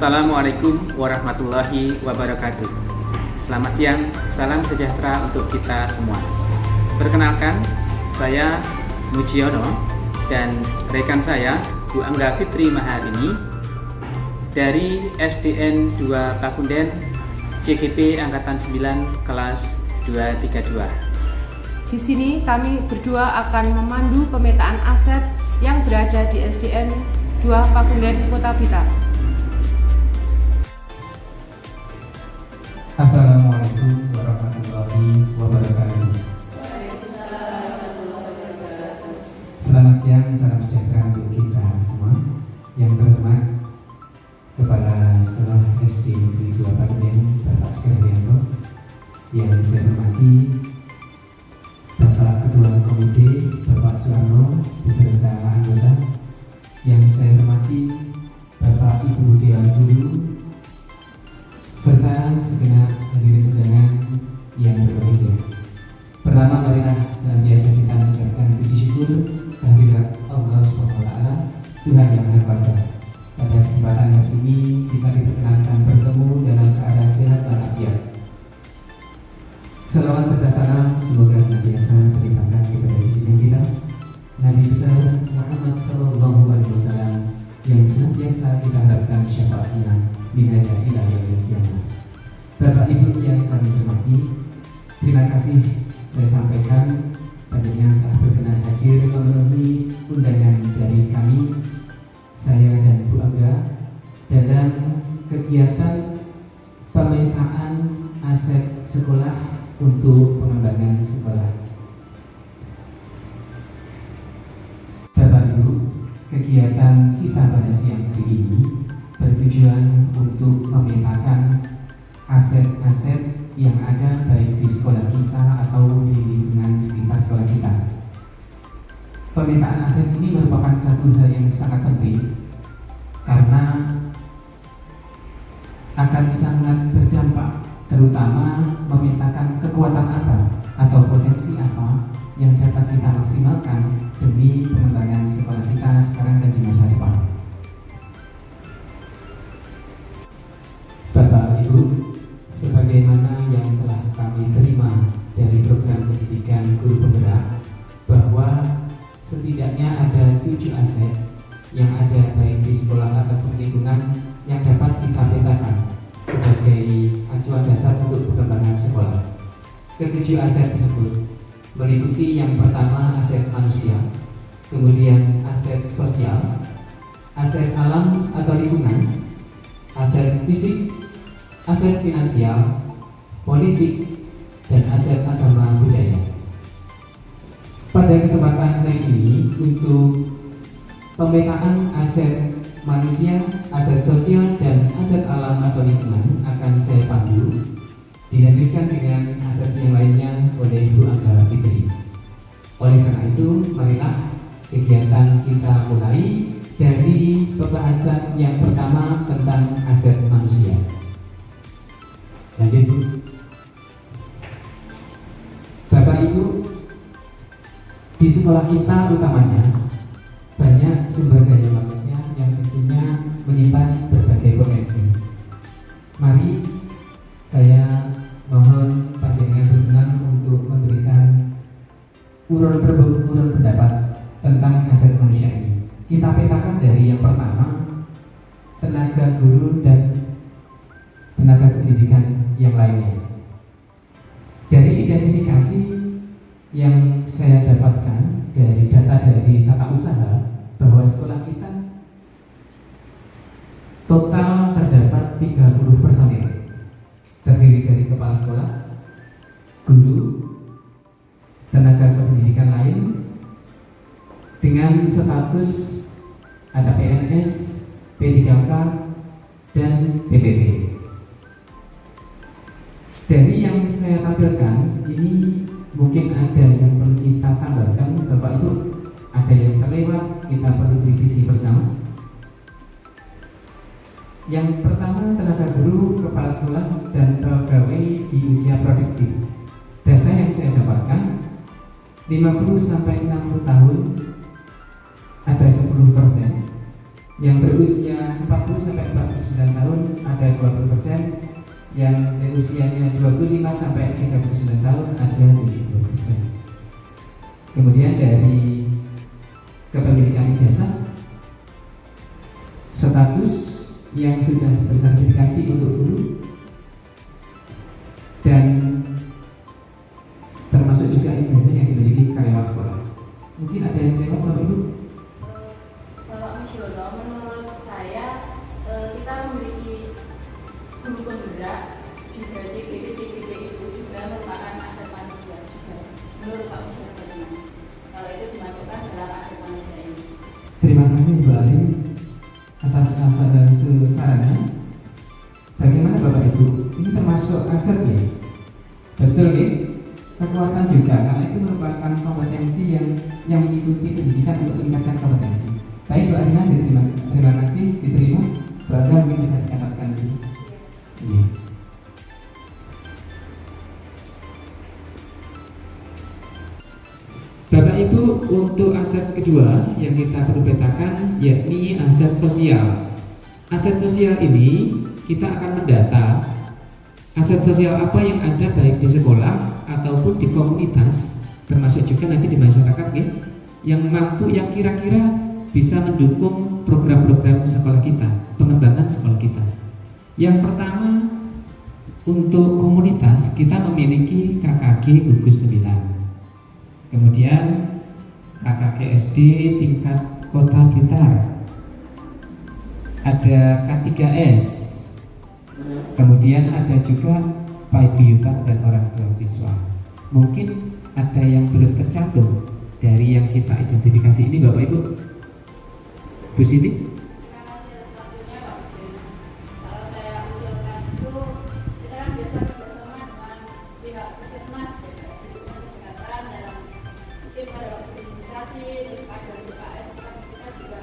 Assalamualaikum warahmatullahi wabarakatuh. Selamat siang, salam sejahtera untuk kita semua. Perkenalkan, saya Mujiono dan rekan saya Bu Angga Fitri Maharini dari SDN 2 Pakunden CGP Angkatan 9 kelas 232. Di sini kami berdua akan memandu pemetaan aset yang berada di SDN 2 Pakunden Kota Blitar. Assalamualaikum warahmatullahi wabarakatuh. Selamat siang, salam sejahtera untuk kita semua. Yang terhormat Kepala Sekolah SD Negeri 2 Pakunden Bapak Skaryanto, yang saya hormati Bapak Ketua Komite Bapak Suwarno beserta anggota, yang saya hormati Bapak Ibu Dewan Guru serta segenap hadirin undangan yang berbahagia. Pertama, marilah senantiasa kita mengucapkan puji syukur kehadirat Allah SWT, Tuhan yang Maha Kuasa. Pada kesempatan hari ini kita diperkenankan bertemu dalam keadaan sehat dan walafiat. Selawat serta salam semoga senantiasa terlimpahkan kepada junjungan kita Nabi besar Muhammad SAW, yang senantiasa kita harapkan syafaatnya binada ila yaumil qiyamah. Bapak Ibu yang kami hormati, terima kasih saya sampaikan panjenengan telah berkenan hadir memenuhi undangan dari kami, saya dan Bu Angga, dalam kegiatan pemetaan aset sekolah untuk pengembangan sekolah. Bapak Ibu, kegiatan kita pada siang hari ini bertujuan untuk memetakan aset-aset yang ada baik di sekolah kita atau di lingkungan sekitar sekolah kita. Pemetaan aset ini merupakan satu hal yang sangat penting karena akan sangat berdampak, terutama memetakan kekuatan apa atau potensi apa yang dapat kita maksimalkan demi pengembangan sekolah kita sekarang dan di masa depan. Bapak Ibu, sebagaimana yang telah kami terima dari program pendidikan guru penggerak, bahwa setidaknya ada 7 aset yang ada baik di sekolah ataupun lingkungan yang dapat kita petakan sebagai acuan dasar untuk pengembangan sekolah. Ketujuh aset tersebut meliputi yang pertama aset manusia, kemudian aset sosial, aset alam atau lingkungan, aset fisik, aset finansial, politik, dan aset agama budaya. Pada kesempatan kali ini untuk pemetaan aset manusia, aset sosial, dan aset alam atau lingkungan akan saya pandu, dilanjutkan dengan aset yang lainnya oleh Bu Angga Fitri. Oleh karena itu, marilah kegiatan kita mulai dari pembahasan yang pertama tentang aset manusia. Lanjut, Bu. Bapak Ibu, di sekolah kita utamanya banyak sumber daya manusia yang tentunya menyimpan berbagai potensi. Mari saya mohon panjenengan berkenan untuk memberikan urun pendapat tentang aset manusia ini. Kita petakan dari yang pertama, tenaga guru dan tenaga pendidikan yang lainnya. Dari identifikasi yang saya dapatkan dari data dari tata usaha, bahwa sekolah kita total terdapat 30 personil, terdiri dari kepala sekolah, guru, tenaga kependidikan lain, dengan status ada PNS, P3K, dan PPP. Dari yang saya tampilkan ini mungkin ada yang perlu kita tambahkan, Bapak Ibu. Ada yang terlewat, kita perlu kritisi bersama. Yang pertama, tenaga guru, kepala sekolah, dan pegawai di usia produktif. Data yang saya dapatkan, 50 sampai 60 tahun ada 10%, Yang berusia 40 sampai 49 tahun ada 20%, yang usianya 25 sampai 39 tahun ada 70%. Kemudian dari kepemilikan ijazah, status yang sudah bersertifikasi untuk guru, dan termasuk juga ijazah yang dimiliki karyawan sekolah. Mungkin ada yang jawab, Bapak Ibu? Bapak Muciono, menurut saya kita memiliki guru penggerak juga CGD itu juga merupakan aset manusia juga. Menurut Pak Muciono bagaimana? Kalau itu dimasukkan dalam aset manusia ini. Terima kasih Bu Ari atas sarannya. Bagaimana Bapak Ibu? Ini termasuk aset ya? Betul ya? Kekuatan juga, karena itu merupakan kompetensi yang mengikuti pendidikan untuk meningkatkan kompetensi. Baik Bu Arina, terima kasih, diterima. Bu Arina mungkin bisa dicatatkan dulu. Iya. Bapak Ibu, untuk aset kedua yang kita perlu petakan yakni aset sosial. Aset sosial ini kita akan mendata aset sosial apa yang ada baik di sekolah ataupun di komunitas, termasuk juga nanti di masyarakat ya, yang mampu, yang kira-kira bisa mendukung program-program sekolah kita, pengembangan sekolah kita. Yang pertama, untuk komunitas kita memiliki KKG Gugus 9, kemudian KKG SD tingkat Kota Blitar, ada K3S, kemudian ada juga paguyuban dan orang tua siswa. Mungkin ada yang belum tercantum dari yang kita identifikasi ini, Bapak Ibu. Bu Siti? Terima kasih atas waktunya Pak Muciono. Kalau saya usulkan itu, kita kan biasa bekerjasama dengan pihak puskesmas, ya, kayak di dunia kesehatan dalam mungkin pada waktu imunisasi, terus pada BKS, kita juga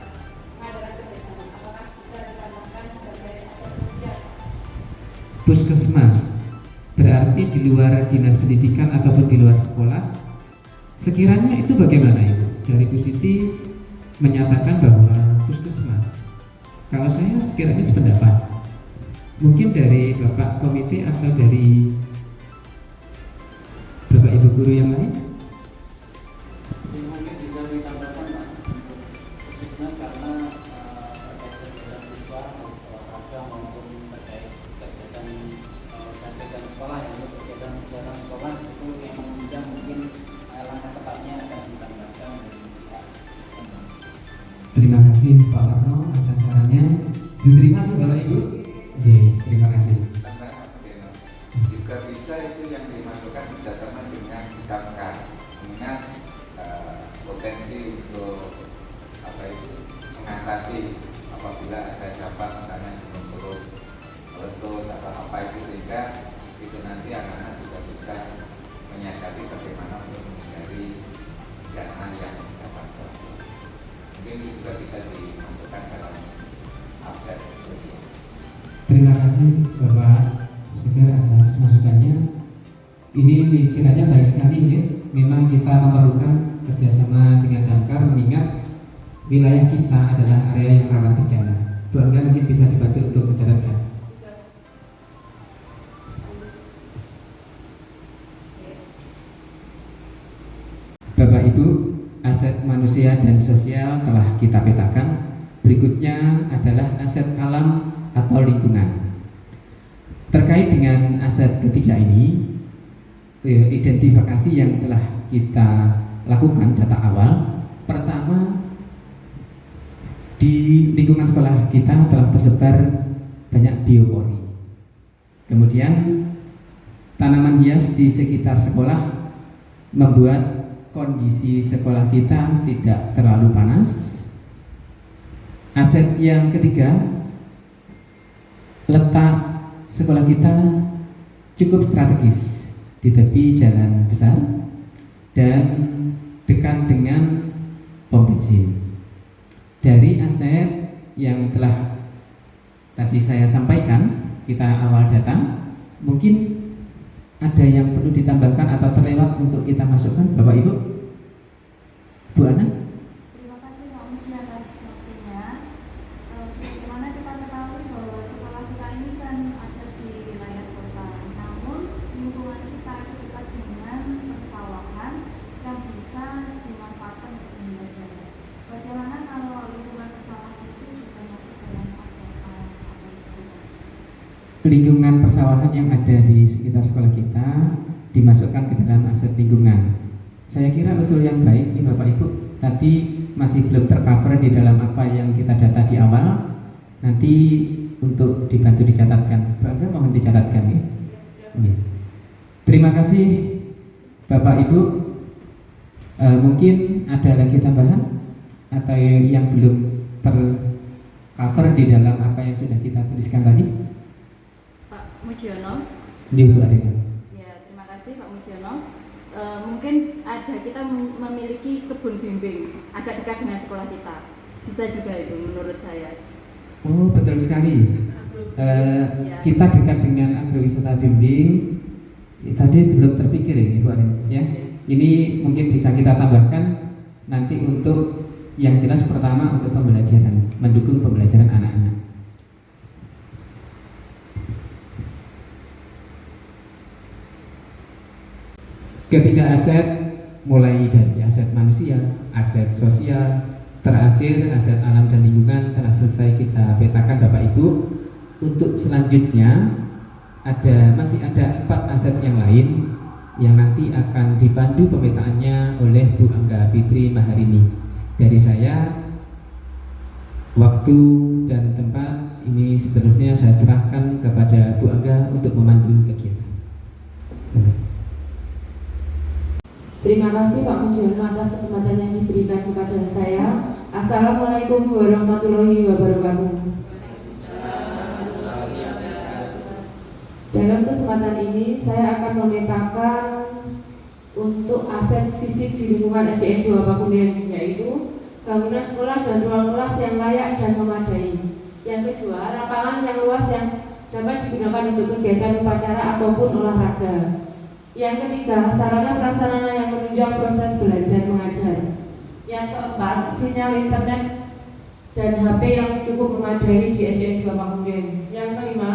mengadakan kerjasama. Apakah bisa ditambahkan sebagai aset sosial? Puskesmas berarti di luar dinas pendidikan ataupun di luar sekolah. Sekiranya itu bagaimana Ibu? Dari Bu Siti menyatakan bahwa puskesmas. Kalau saya sekiranya sependapat, mungkin dari Bapak komite atau dari Bapak Ibu guru yang lain. Mungkin bisa ditambahkan Pak, puskesmas karena terkait kegiatan siswa, olahraga maupun terkait kegiatan dan sekolah, yang untuk kegiatan kesehatan sekolah itu yang memudahkan, mungkin langkah tepatnya akan ditambahkan dari pihak puskesmas. Terima kasih Pak Warno atas sarannya. Diterima tuh Bapak Ibu? Oke, terima kasih. Tambah juga bisa itu yang dimasukkan bersama dengan damkar, mengingat potensi untuk apa itu mengatasi apabila ada dampak misalnya gunung turun meletus atau apa itu, sehingga itu nanti anak-anak juga bisa menyiasati bagaimana untuk menghindari bencana yang dapat terjadi. Mungkin itu juga bisa dimasukkan dalam aset sosial. Terima kasih Bapak Segar atas masukannya. Ini kiranya baik sekali ya. Memang kita memerlukan kerjasama dengan damkar, mengingat wilayah kita adalah area yang rawan bencana. Bu Angga mungkin bisa dibantu untuk mencatatkan. Bapak Ibu, aset manusia dan sosial telah kita petakan. Berikutnya adalah aset alam atau lingkungan. Terkait dengan aset ketiga ini, identifikasi yang telah kita lakukan data awal. Pertama, di lingkungan sekolah kita telah tersebar banyak biopori. Kemudian tanaman hias di sekitar sekolah membuat kondisi sekolah kita tidak terlalu panas. Aset yang ketiga, letak sekolah kita cukup strategis di tepi jalan besar dan dekat dengan pom bensin. Dari aset yang telah tadi saya sampaikan, kita awal data, mungkin ada yang perlu ditambahkan atau terlewat untuk kita masukkan, Bapak Ibu? Bu Ana? Terima kasih Pak Muciono atas waktunya. lingkungan persawahan yang ada di sekitar sekolah kita dimasukkan ke dalam aset lingkungan. Saya kira usul yang baik nih Bapak Ibu, tadi masih belum tercover di dalam apa yang kita data di awal. Nanti untuk dibantu dicatatkan. Bapak mohon dicatatkan ya. Oke. Terima kasih Bapak Ibu. Mungkin ada lagi tambahan atau yang belum tercover di dalam apa yang sudah kita tuliskan tadi? Pak Mujiono. Iya Bu Arina. Ya, terima kasih Pak Mujiono. Mungkin kita memiliki kebun bimbing agak dekat dengan sekolah kita. Bisa juga itu menurut saya. Oh betul sekali. Kita dekat dengan agrowisata bimbing. Tadi belum terpikir ya Ibu Arina ya. Ini mungkin bisa kita tambahkan nanti untuk yang jelas pertama untuk pembelajaran, mendukung pembelajaran anak-anak. Ketiga aset mulai dari aset manusia, aset sosial, terakhir aset alam dan lingkungan telah selesai kita petakan Bapak Ibu. Untuk selanjutnya masih ada 4 aset yang lain yang nanti akan dipandu pemetaannya oleh Bu Angga Fitri Maharini. Dari saya, waktu dan tempat ini sepenuhnya saya serahkan kepada Bu Angga untuk memandu kegiatan. Terima kasih Pak Mujiono atas kesempatan yang diberikan kepada saya. Assalamualaikum warahmatullahi wabarakatuh. Dalam kesempatan ini saya akan memetakan untuk aset fisik di lingkungan SDN 2 Pakunden, yaitu bangunan sekolah dan ruang kelas yang layak dan memadai. Yang kedua, lapangan yang luas yang dapat digunakan untuk kegiatan upacara ataupun olahraga. Yang ketiga, sarana prasarana yang menunjang proses belajar mengajar. Yang keempat, sinyal internet dan HP yang cukup memadai di SDN 2 Pakunden. Yang kelima,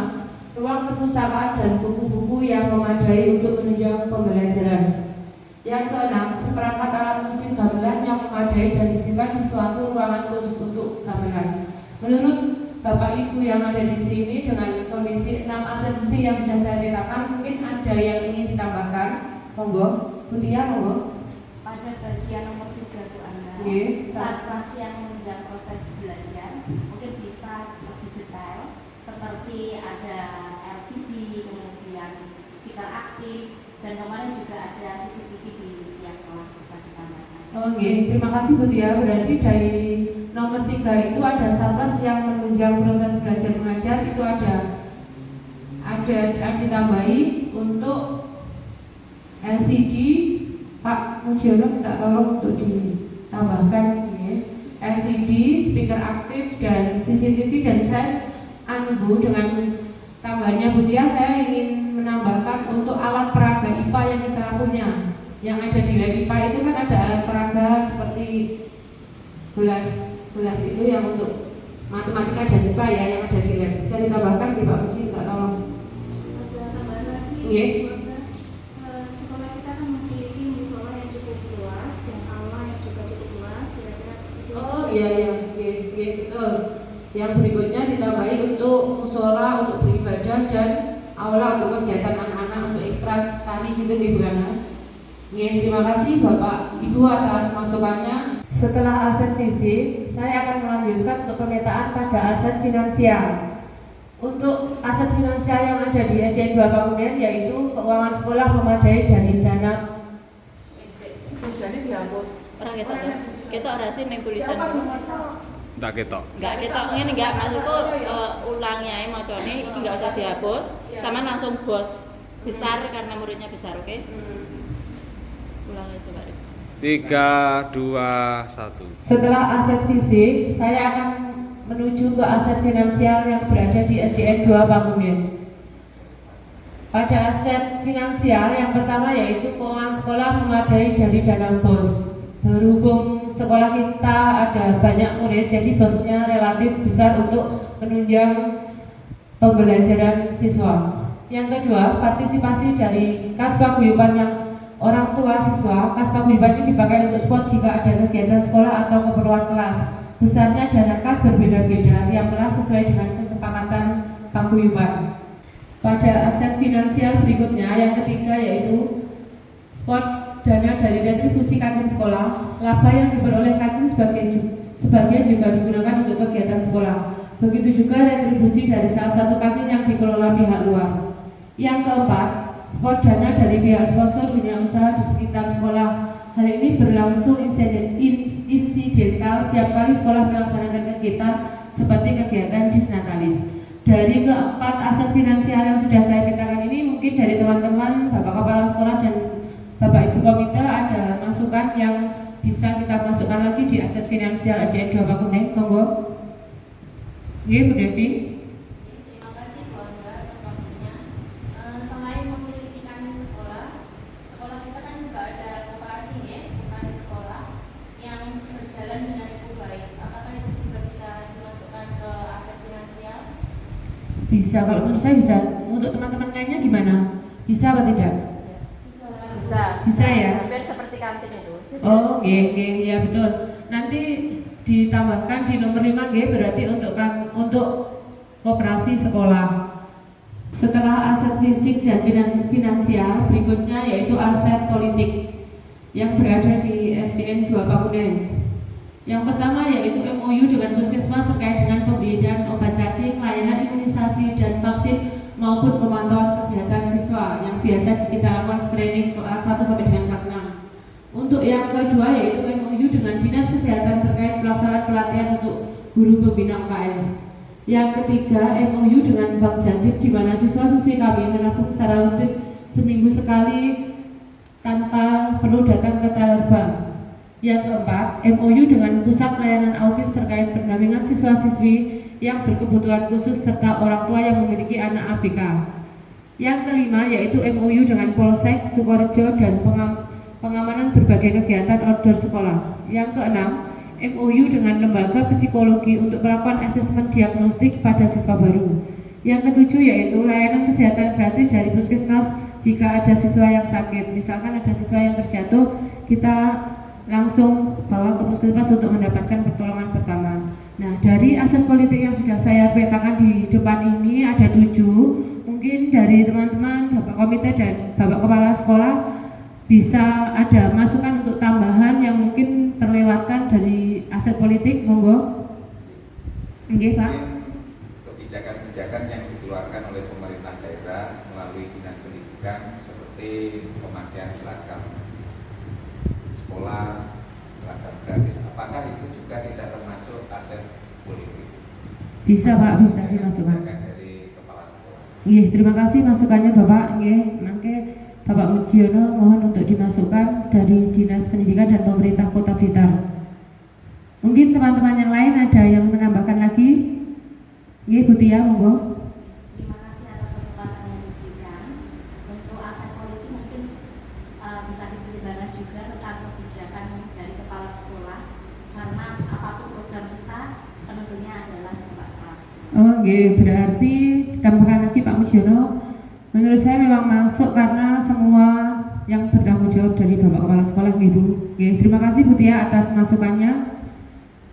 ruang perpustakaan dan buku-buku yang memadai untuk menunjang pembelajaran. Yang keenam, seperangkat alat musik gamelan yang memadai dan disimpan di suatu ruangan khusus untuk gamelan. Menurut Bapak Ibu yang ada di sini dengan kondisi 6 aset musik yang sudah saya petakan, mungkin ada yang ingin ditambahkan? Monggo, Bu Tia, monggo. Pada bagian nomor 3 itu Anda, saat kelas yang menunjang proses belajar, mungkin bisa lebih detail seperti ada LCD, kemudian speaker aktif, dan kemarin juga ada CCTV di setiap kelas bisa ditambahkan. Oke, terima kasih Bu Tia. Berarti dari nomor 3 itu ada sarpras yang menunjang proses belajar mengajar, itu ada ditambahi untuk LCD. Pak Mujiono minta tolong untuk ditambahkan ya. LCD, speaker aktif dan CCTV, dan saya Bu dengan tambahannya Bu Tia, saya ingin menambahkan untuk alat peraga IPA yang kita punya, yang ada di lab IPA itu kan ada alat peraga seperti gelas itu yang untuk matematika dan IPA ya, yang ada di lab. Bisa ditambahkan di Pak Muji, minta tolong. Ada tambahan lagi. Iya. Sekolah kita kan memiliki musola yang cukup luas dan aula yang juga cukup luas. Kira-kira itu. Oh iya betul. Yang berikutnya ditambahi untuk musola untuk beribadah dan aula untuk kegiatan anak-anak untuk ekstra tari gitu di Buana. Terima kasih Bapak Ibu atas masukannya. Setelah aset fisik, saya akan melanjutkan untuk pemetaan pada aset finansial. Untuk aset finansial yang ada di SDN 2 Pakunden yaitu keuangan sekolah memadai dari dana. Tulisannya dihapus. Orang kita ora sih ning tulisan. Enggak ketok. Enggak ketok ngene enggak maksudku ulangi ae macane iki enggak usah dihapus. Sama langsung bos besar karena muridnya besar, oke? Ulangi coba. 3, 2, 1. Setelah aset fisik, saya akan menuju ke aset finansial yang berada di SDN 2 Pakunden. Pada aset finansial yang pertama yaitu keuangan sekolah memadai dari dana BOS. Berhubung sekolah kita ada banyak murid, jadi BOS-nya relatif besar untuk menunjang pembelajaran siswa. Yang kedua, partisipasi dari kas paguyuban yang orang tua siswa. Kas paguyuban ini dipakai untuk spot jika ada kegiatan sekolah atau keperluan kelas. Besarnya dana kas berbeda-beda, tiap kelas sesuai dengan kesepakatan paguyuban. Pada aset finansial berikutnya, yang ketiga yaitu spot dana dari retribusi kantin sekolah. Laba yang diperoleh kantin sebagian juga digunakan untuk kegiatan sekolah. Begitu juga retribusi dari salah satu kantin yang dikelola pihak luar. Yang keempat, spot dana dari pihak sponsor dunia usaha di sekitar sekolah. Hal ini berlangsung insidental setiap kali sekolah melaksanakan kegiatan seperti kegiatan disnatalis. Dari keempat aset finansial yang sudah saya mintakan ini, mungkin dari teman-teman, Bapak Kepala Sekolah dan Bapak Ibu Komite ada masukan yang bisa kita masukkan lagi di aset finansial SDN 2 Pakunden, monggo. Oke, Bu Devi. Terima kasih Bu Angga atas waktunya. Selain memiliki kantin sekolah, sekolah kita kan juga ada koperasi ya, koperasi sekolah yang berjalan dengan cukup baik. Apakah itu juga bisa dimasukkan ke aset finansial? Bisa, kalau menurut saya bisa. Untuk teman-teman lainnya gimana? Bisa apa tidak? Bisa ya? Hampir seperti kantin itu. Oh, ya betul. Nanti ditambahkan di nomor 5 berarti untuk koperasi sekolah. Setelah aset fisik dan finansial, berikutnya yaitu aset politik yang berada di SDN 2 Pakunden. Yang pertama yaitu MOU dengan Puskesmas terkait dengan pemberian obat cacing, layanan imunisasi dan vaksin maupun pemantauan kesehatan siswa yang biasa kita lakukan screening kelas 1 sampai dengan kelas 6. Untuk yang kedua yaitu MOU dengan Dinas Kesehatan terkait pelaksanaan pelatihan untuk guru pembina UKS. Yang ketiga MOU dengan Bank Jangkrik di mana siswa-siswi kami menabung secara rutin seminggu sekali tanpa perlu datang ke teller bank. Yang keempat, MOU dengan Pusat Layanan Autis terkait pendampingan siswa-siswi yang berkebutuhan khusus serta orang tua yang memiliki anak ABK. Yang kelima yaitu MOU dengan Polsek Sukorejo dan pengamanan berbagai kegiatan outdoor sekolah. Yang keenam, MOU dengan Lembaga Psikologi untuk melakukan asesmen diagnostik pada siswa baru. Yang ketujuh yaitu layanan kesehatan gratis dari Puskesmas jika ada siswa yang sakit. Misalkan ada siswa yang terjatuh, kita langsung bawa ke Puskesmas untuk mendapatkan pertolongan pertama. Nah, dari aset politik yang sudah saya petakan di depan ini ada 7. Mungkin dari teman-teman, Bapak Komite dan Bapak Kepala Sekolah bisa ada masukan untuk tambahan yang mungkin terlewatkan dari aset politik, monggo. Oke, Pak. Kebijakan-kebijakan yang dikeluarkan oleh pemerintah daerah melalui Dinas Pendidikan seperti pemakaian seragam sekolah, seragam gratis, apakah itu juga tidak termasuk aset politik? Bisa Pak, bisa dimasukkan. Dari kepala sekolah. Iya, terima kasih masukannya Bapak. Iya, mangke Bapak Mujiono mohon untuk dimasukkan dari Dinas Pendidikan dan Pemerintah Kota Blitar. Mungkin teman-teman yang lain ada yang menambahkan lagi? Iya, Bu Tia, monggo. Terima kasih atas kesempatan yang diberikan. Untuk aset politik mungkin bisa dipertimbangkan juga tentang kebijakan dari kepala sekolah, karena apapun program kita penentunya adalah Bapak Kepala Sekolah. Oh, iya, berarti ditambahkan lagi Pak Mujiono. Menurut saya memang masuk karena semua yang bertanggung jawab dari Bapak Kepala Sekolah, Ibu. Oke, terima kasih Bu Tia atas masukannya.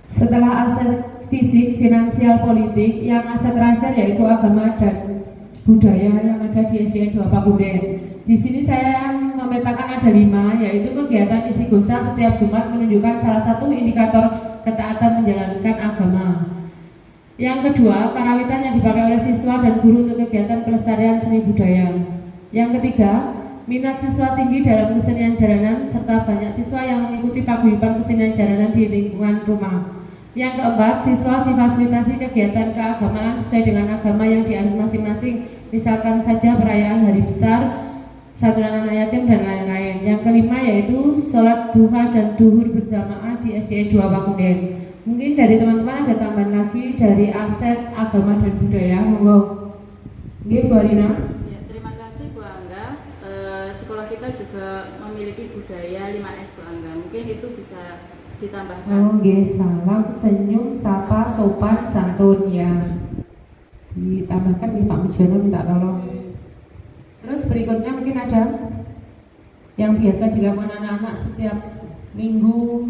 Setelah aset fisik, finansial, politik, yang aset terakhir yaitu agama dan budaya yang ada di SDN 2 Pakunden. Di sini saya memetakan ada 5, yaitu kegiatan istighosah setiap Jumat menunjukkan salah satu indikator ketaatan menjalankan agama. Yang kedua, karawitan yang dipakai oleh siswa dan guru untuk kegiatan pelestarian seni budaya. Yang ketiga, minat siswa tinggi dalam kesenian jalanan serta banyak siswa yang mengikuti paguyuban kesenian jalanan di lingkungan rumah. Yang keempat, siswa difasilitasi kegiatan keagamaan sesuai dengan agama yang dianut masing-masing, misalkan saja perayaan hari besar, santunan anak yatim dan lain-lain. Yang kelima yaitu sholat duha dan duhur berjamaah di SDN 2 Pakunden. Mungkin dari teman-teman ada tambahan lagi dari aset agama dan budaya, monggo. Nggih, Bu Arina. Ya, terima kasih Bu Angga. Sekolah kita juga memiliki budaya 5S Bu Angga. Mungkin itu bisa ditambahkan. Oh, nggih, salam, senyum, sapa, sopan, santun ya. Ditambahkan nih Pak Mujiono minta tolong. Terus berikutnya mungkin ada yang biasa dilakukan anak-anak setiap minggu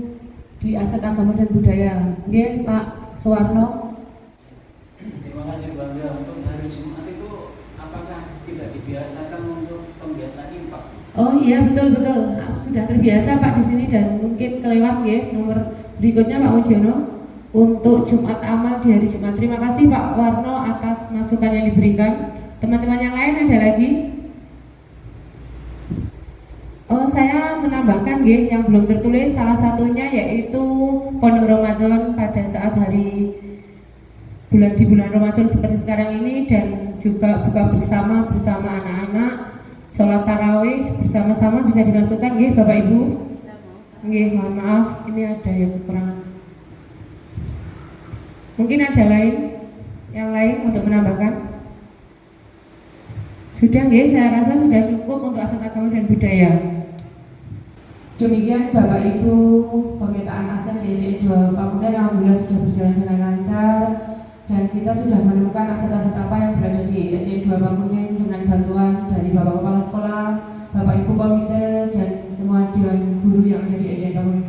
di aset agama dan budaya. Nggih, Pak Suwarno. Terima kasih Bu Angga. Untuk hari Jumat itu apakah Oh iya, betul. Sudah terbiasa Pak di sini dan mungkin kelewat ya. Nomor berikutnya Pak Mujono untuk Jumat amal di hari Jumat. Terima kasih Pak Warno atas masukan yang diberikan. Teman-teman yang lain ada lagi? Oh, saya menambahkan yang belum tertulis, salah satunya yaitu Pondok Ramadan pada saat di bulan Ramadan seperti sekarang ini, dan juga buka bersama anak-anak, sholat tarawih bersama-sama bisa dimasukkan Bapak Ibu? Bisa, Mohon maaf, ini ada yang kekurangan. Mungkin ada yang lain untuk menambahkan? Sudah saya rasa sudah cukup untuk aset agama dan budaya. Demikian Bapak Ibu pemetaan aset di SDN 2 Pamudan alhamdulillah sudah berjalan dengan lancar, dan kita sudah menemukan aset-aset apa yang berada di SDN 2 Pamudan dengan bantuan dari Bapak Kepala Sekolah, Bapak Ibu Komite, dan semua dewan guru yang ada di SDN Pamudan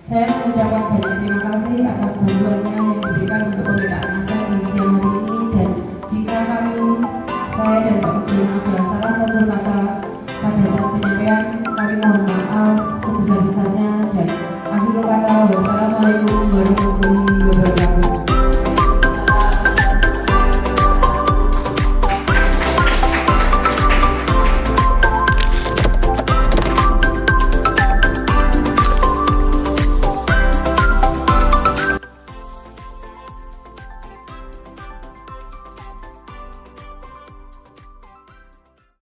2. Saya mengucapkan banyak terima kasih atas bantuannya yang diberikan untuk pemetaan aset di siang hari ini, dan jika saya dan Pak Mujono ada salah tutur kata pada saat penyampaian,